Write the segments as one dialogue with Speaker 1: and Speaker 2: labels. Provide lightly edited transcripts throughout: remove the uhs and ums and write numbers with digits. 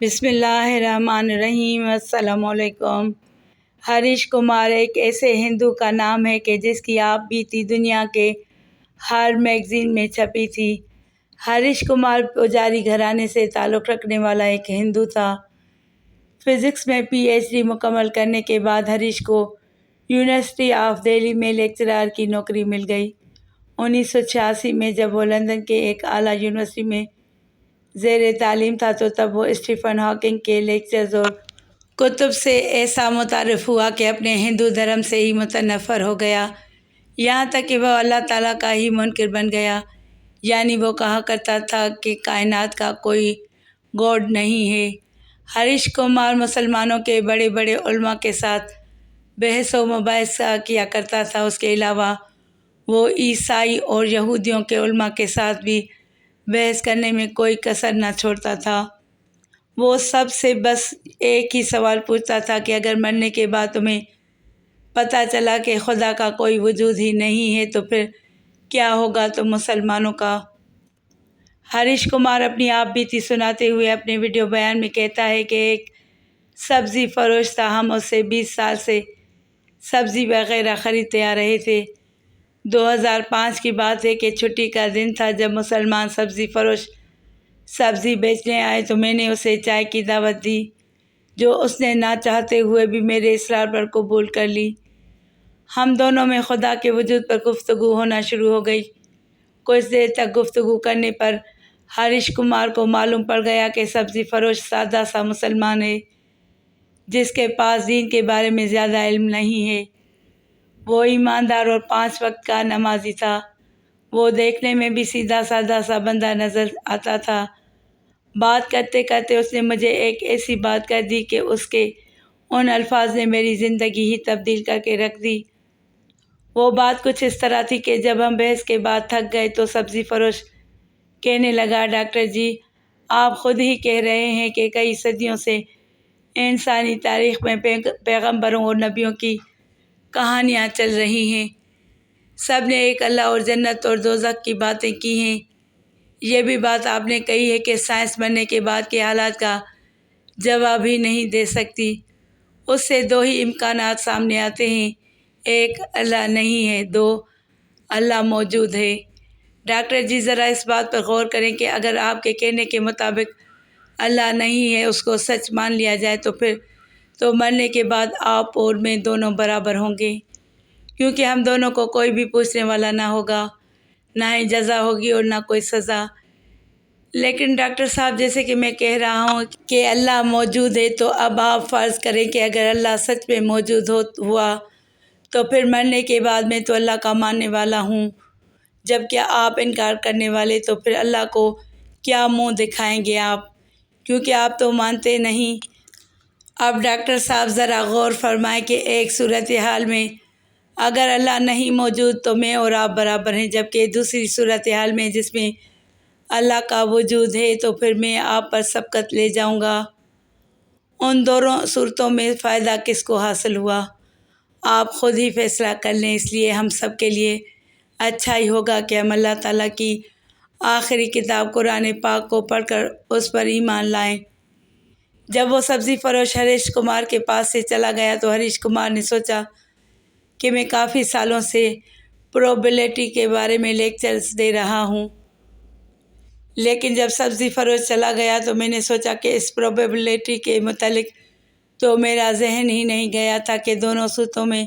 Speaker 1: بسم اللہ الرحمن الرحیم۔ السلام علیکم۔ ہریش کمار ایک ایسے ہندو کا نام ہے کہ جس کی آپ بیتی دنیا کے ہر میگزین میں چھپی تھی۔ ہریش کمار پجاری گھرانے سے تعلق رکھنے والا ایک ہندو تھا۔ فزکس میں پی ایچ ڈی مکمل کرنے کے بعد ہریش کو یونیورسٹی آف دہلی میں لیکچرر کی نوکری مل گئی۔ 1986 میں جب وہ لندن کے ایک اعلیٰ یونیورسٹی میں زیر تعلیم تھا تو تب وہ اسٹیفن ہاکنگ کے لیکچرز اور کتب سے ایسا متعارف ہوا کہ اپنے ہندو دھرم سے ہی متنفر ہو گیا، یہاں تک کہ وہ اللہ تعالیٰ کا ہی منکر بن گیا۔ یعنی وہ کہا کرتا تھا کہ کائنات کا کوئی گاڈ نہیں ہے۔ ہریش کمار مسلمانوں کے بڑے بڑے علماء کے ساتھ بحث و مباحثہ کیا کرتا تھا۔ اس کے علاوہ وہ عیسائی اور یہودیوں کے علماء کے ساتھ بھی بحث کرنے میں کوئی کسر نہ چھوڑتا تھا۔ وہ سب سے بس ایک ہی سوال پوچھتا تھا کہ اگر مرنے کے بعد تمہیں پتہ چلا کہ خدا کا کوئی وجود ہی نہیں ہے تو پھر کیا ہوگا تم مسلمانوں کا؟ ہریش کمار اپنی آپ بیتی سناتے ہوئے اپنے ویڈیو بیان میں کہتا ہے کہ ایک سبزی فروش تھا، ہم اس سے 20 سال سے سبزی وغیرہ خریدتے آ رہے تھے۔ 2005 کی بات ہے کہ چھٹی کا دن تھا جب مسلمان سبزی فروش سبزی بیچنے آئے تو میں نے اسے چائے کی دعوت دی، جو اس نے نہ چاہتے ہوئے بھی میرے اصرار پر قبول کر لی۔ ہم دونوں میں خدا کے وجود پر گفتگو ہونا شروع ہو گئی۔ کچھ دیر تک گفتگو کرنے پر ہریش کمار کو معلوم پڑ گیا کہ سبزی فروش سادہ سا مسلمان ہے جس کے پاس دین کے بارے میں زیادہ علم نہیں ہے۔ وہ ایماندار اور 5 وقت کا نمازی تھا۔ وہ دیکھنے میں بھی سیدھا سادہ سا بندہ نظر آتا تھا۔ بات کرتے کرتے اس نے مجھے ایک ایسی بات کر دی کہ اس کے ان الفاظ نے میری زندگی ہی تبدیل کر کے رکھ دی۔ وہ بات کچھ اس طرح تھی کہ جب ہم بحث کے بعد تھک گئے تو سبزی فروش کہنے لگا، ڈاکٹر جی آپ خود ہی کہہ رہے ہیں کہ کئی صدیوں سے انسانی تاریخ میں پیغمبروں اور نبیوں کی کہانیاں چل رہی ہیں، سب نے ایک اللہ اور جنت اور دوزخ کی باتیں کی ہیں۔ یہ بھی بات آپ نے کہی ہے کہ سائنس مرنے کے بعد کے حالات کا جواب ہی نہیں دے سکتی۔ اس سے 2 ہی امکانات سامنے آتے ہیں، ایک اللہ نہیں ہے، 2 اللہ موجود ہے۔ ڈاکٹر جی ذرا اس بات پر غور کریں کہ اگر آپ کے کہنے کے مطابق اللہ نہیں ہے، اس کو سچ مان لیا جائے تو پھر تو مرنے کے بعد آپ اور میں دونوں برابر ہوں گے، کیونکہ ہم دونوں کو کوئی بھی پوچھنے والا نہ ہوگا، نہ ہی جزا ہوگی اور نہ کوئی سزا۔ لیکن ڈاکٹر صاحب جیسے کہ میں کہہ رہا ہوں کہ اللہ موجود ہے، تو اب آپ فرض کریں کہ اگر اللہ سچ میں موجود ہوا تو پھر مرنے کے بعد میں تو اللہ کا ماننے والا ہوں، جبکہ آپ انکار کرنے والے، تو پھر اللہ کو کیا منہ دکھائیں گے آپ، کیونکہ آپ تو مانتے نہیں۔ اب ڈاکٹر صاحب ذرا غور فرمائیں کہ ایک صورتحال میں اگر اللہ نہیں موجود تو میں اور آپ برابر ہیں، جبکہ دوسری صورتحال میں جس میں اللہ کا وجود ہے تو پھر میں آپ پر سبقت لے جاؤں گا۔ ان دونوں صورتوں میں فائدہ کس کو حاصل ہوا؟ آپ خود ہی فیصلہ کر لیں۔ اس لیے ہم سب کے لیے اچھا ہی ہوگا کہ ہم اللہ تعالیٰ کی آخری کتاب قرآن پاک کو پڑھ کر اس پر ایمان لائیں۔ جب وہ سبزی فروش ہریش کمار کے پاس سے چلا گیا تو ہریش کمار نے سوچا کہ میں کافی سالوں سے پروبیبلٹی کے بارے میں لیکچرز دے رہا ہوں، لیکن جب سبزی فروش چلا گیا تو میں نے سوچا کہ اس پروبیبلٹی کے متعلق تو میرا ذہن ہی نہیں گیا تھا کہ دونوں صورتوں میں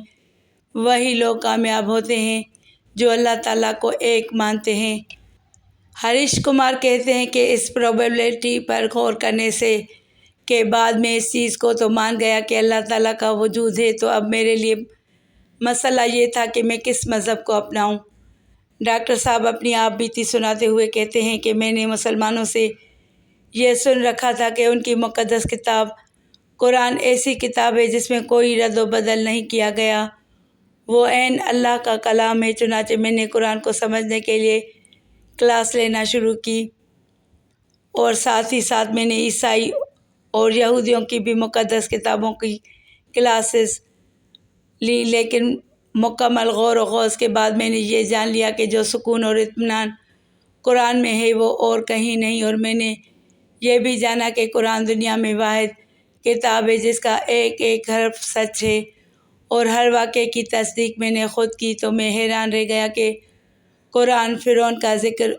Speaker 1: وہی لوگ کامیاب ہوتے ہیں جو اللہ تعالیٰ کو ایک مانتے ہیں۔ ہریش کمار کہتے ہیں کہ اس پروبیبلٹی پر غور کرنے سے کے بعد میں اس چیز کو تو مان گیا کہ اللہ تعالیٰ کا وجود ہے، تو اب میرے لیے مسئلہ یہ تھا کہ میں کس مذہب کو اپناؤں۔ ڈاکٹر صاحب اپنی آپ بیتی سناتے ہوئے کہتے ہیں کہ میں نے مسلمانوں سے یہ سن رکھا تھا کہ ان کی مقدس کتاب قرآن ایسی کتاب ہے جس میں کوئی رد و بدل نہیں کیا گیا، وہ عین اللہ کا کلام ہے۔ چنانچہ میں نے قرآن کو سمجھنے کے لیے کلاس لینا شروع کی، اور ساتھ ہی ساتھ میں نے عیسائی اور یہودیوں کی بھی مقدس کتابوں کی کلاسز لی، لیکن مکمل غور و خوض کے بعد میں نے یہ جان لیا کہ جو سکون اور اطمینان قرآن میں ہے وہ اور کہیں نہیں، اور میں نے یہ بھی جانا کہ قرآن دنیا میں واحد کتاب ہے جس کا ایک ایک حرف سچ ہے، اور ہر واقعے کی تصدیق میں نے خود کی، تو میں حیران رہ گیا کہ قرآن فرعون کا ذکر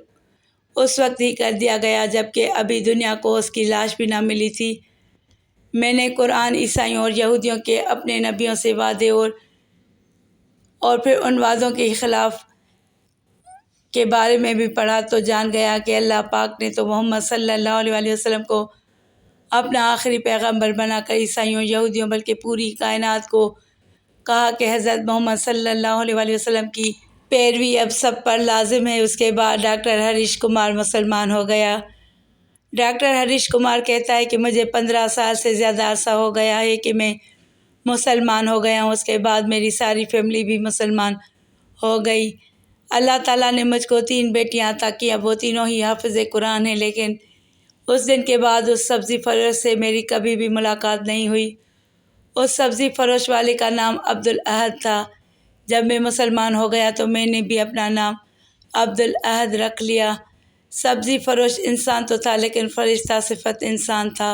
Speaker 1: اس وقت ہی کر دیا گیا جبکہ ابھی دنیا کو اس کی لاش بھی نہ ملی تھی۔ میں نے قرآن عیسائیوں اور یہودیوں کے اپنے نبیوں سے وعدے اور پھر ان وعدوں کے خلاف کے بارے میں بھی پڑھا، تو جان گیا کہ اللہ پاک نے تو محمد صلی اللہ علیہ وسلم کو اپنا آخری پیغمبر بنا کر عیسائیوں، یہودیوں بلکہ پوری کائنات کو کہا کہ حضرت محمد صلی اللہ علیہ وسلم کی پیروی اب سب پر لازم ہے۔ اس کے بعد ڈاکٹر ہریش کمار مسلمان ہو گیا۔ ڈاکٹر ہریش کمار کہتا ہے کہ مجھے 15 سال سے زیادہ عرصہ ہو گیا ہے کہ میں مسلمان ہو گیا ہوں۔ اس کے بعد میری ساری فیملی بھی مسلمان ہو گئی۔ اللہ تعالیٰ نے مجھ کو 3 بیٹیاں عطا کی، اب وہ تینوں ہی حافظ قرآن ہیں، لیکن اس دن کے بعد اس سبزی فروش سے میری کبھی بھی ملاقات نہیں ہوئی۔ اس سبزی فروش والے کا نام عبدالاحد تھا۔ جب میں مسلمان ہو گیا تو میں نے بھی اپنا نام عبدالاحد رکھ لیا۔ سبزی فروش انسان تو تھا لیکن فرشتہ صفت انسان تھا۔